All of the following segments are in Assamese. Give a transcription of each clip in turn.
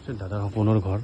দাদাৰ সপোনৰ ঘৰ।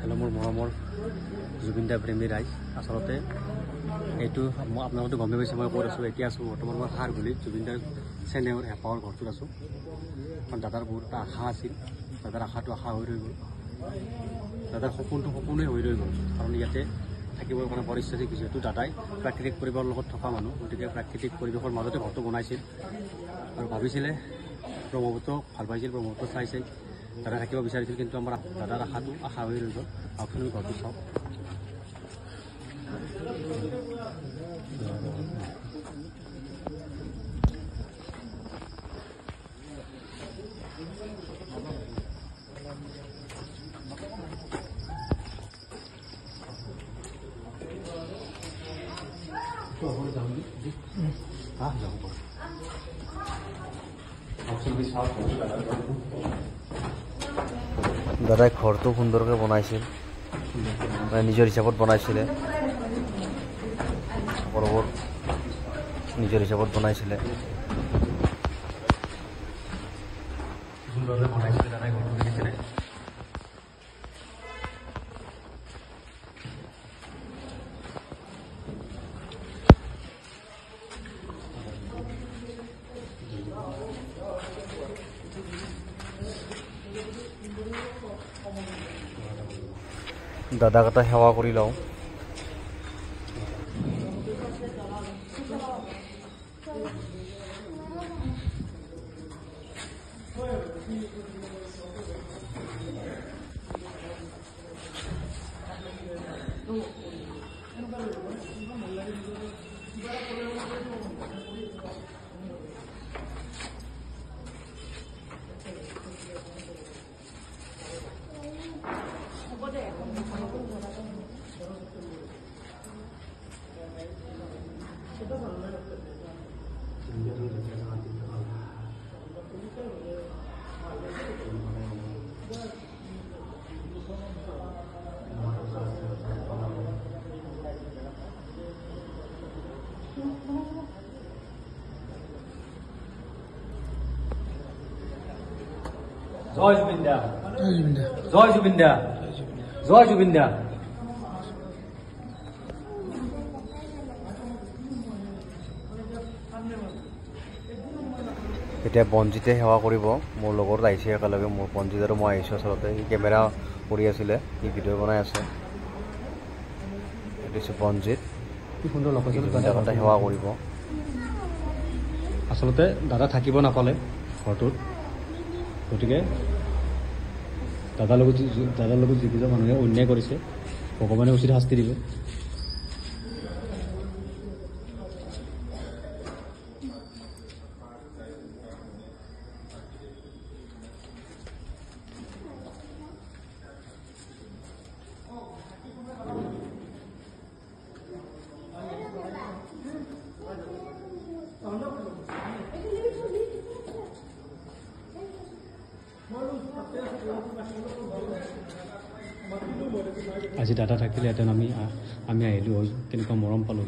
হেল্ল' মোৰ মৰমৰ জুবিন দা প্ৰেমী ৰাইজ, আচলতে এইটো আপোনালোকে গমেই পাইছে মই ক'ত আছোঁ। এতিয়া আছোঁ বৰ্তমান মই খাৰঘুলিত জুবিন দাৰ চেনেহৰ হেঁপাহৰ ঘৰটোত আছোঁ। কাৰণ দাদাৰ বহুত এটা আশা আছিল, দাদাৰ আশাটো আশা হৈ ৰৈ গ'ল, দাদাৰ সপোনটো সপোনেই হৈ ৰৈ গ'ল। কাৰণ ইয়াতে থাকিবৰ কাৰণে পৰিস্থিতি যিহেতু দাদাই প্ৰাকৃতিক পৰিৱেশৰ লগত থকা মানুহ, গতিকে প্ৰাকৃতিক পৰিৱেশৰ মাজতে ঘৰটো বনাইছিল আৰু ভাবিছিলে ব্ৰহ্মপুত্ৰ ভাল পাইছিল, ব্ৰহ্মপুত্ৰ চাই দাদা থাকিব বিচাৰিছিল। কিন্তু আমাৰ দাদাৰ আশাটো আশা হৈ ৰৈ গ'ল। আপুনি ঘৰটো চাওক। দাদাই ঘৰটো সুন্দৰকৈ বনাইছিল, মানে নিজৰ হিচাপত বনাইছিলে, সকলোবোৰ নিজৰ হিচাপত বনাইছিলে। সুন্দৰকৈ বনাইছিলে দাদাই ঘৰটো কিনিছিলে। দাদাক এটা সেৱা কৰি লওঁ। জয় জুবিন দা, জয় জুবিন দা, জয় জুবিন দা। এতিয়া বনজিতে সেৱা কৰিব। মোৰ লগত আহিছে একেলগে, মোৰ বনজিত আৰু মই আহিছোঁ। আচলতে সি কেমেৰা কৰি আছিলে, সি ভিডিঅ' বনাই আছে। এইটো বনজিত, কি সুন্দৰ লোকেশ্যন। দাদা সেৱা কৰিব। আচলতে দাদা থাকিব নাপালে ঘৰটোত, গতিকে দাদাৰ লগত যিকেইজন মানুহে অন্যায় কৰিছে ভগৱানে উচিত শাস্তি দিব। আজি দাদা থাকিলেহেঁতেন আমি আহিলোঁ হয়, কেনেকুৱা মৰম পালোঁ,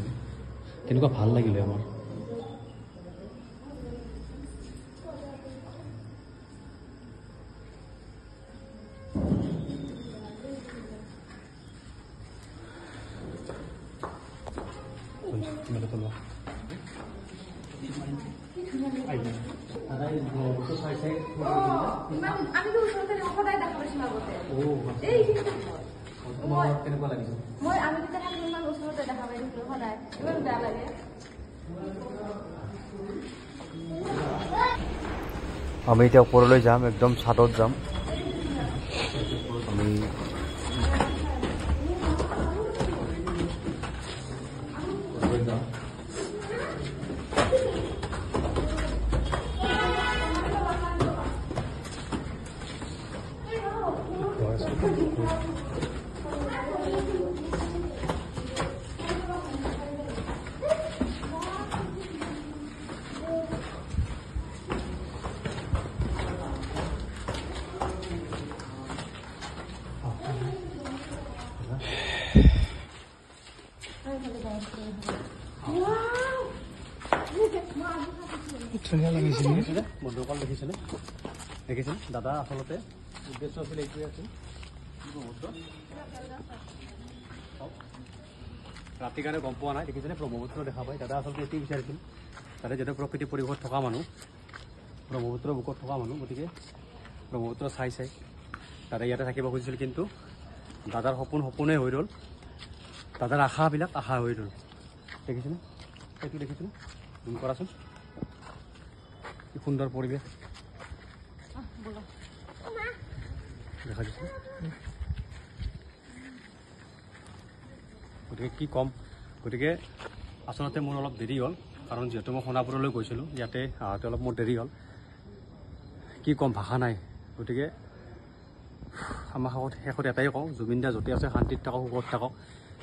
কেনেকুৱা ভাল লাগিলে আমাৰ। কেনেকুৱা লাগিছে? মই আমি তেতিয়া ইমান ওচৰতে দেখা পাই দিছিলোঁ সদায়, ইমান বেয়া লাগে। আমি এতিয়া ওপৰলৈ যাম, একদম ছাদত যাম। আমি ধুনীয়া লাগিছিল দেখিছিলে বন্ধুসকল, দেখিছিলে দাদা আচলতে উদ্দেশ্য আছিলে এইটোৱে আছিল ব্ৰহ্মপুত্ৰ ৰাতি কাৰণে গম পোৱা নাই। দেখিছেনে ব্ৰহ্মপুত্ৰ দেখা পায়। দাদা আচলতে এটি বিচাৰিছিল তাতে যিহেতু প্ৰকৃতি পৰিৱেশত থকা মানুহ, ব্ৰহ্মপুত্ৰৰ বুকুত থকা মানুহ, গতিকে ব্ৰহ্মপুত্ৰ চাই দাদা ইয়াতে থাকিব খুজিছিল। কিন্তু দাদাৰ সপোনেই হৈ ৰ'ল, দাদাৰ আশাবিলাক আশা হৈ ৰ'ল। দেখিছেনে এইটো দেখিছেনে? জুম কৰাচোন, কি সুন্দৰ পৰিৱেশ দেখা দিছে। গতিকে কি ক'ম, গতিকে আচলতে মোৰ অলপ দেৰি হ'ল, কাৰণ যিহেতু মই সোণাপুৰলৈ গৈছিলোঁ, ইয়াতে আহোঁতে অলপ মোৰ দেৰি হ'ল। কি ক'ম, ভাষা নাই। গতিকে আমাৰ শেষত এটাই কওঁ, জুবিন দা য'তে আছে শান্তিত থাকক, সুখত থাকক।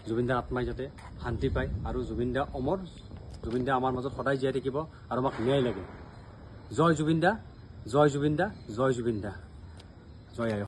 জুবিন দাৰ আত্মাই যাতে শান্তি পায় আৰু জুবিন দা অমৰ, জুবিন দা আমাৰ মাজত সদায় জীয়াই থাকিব আৰু আমাক ন্যায় লাগে। জয় জুবিন দা, জয় জুবিন দা, জয় জুবিন দা, জয় আই।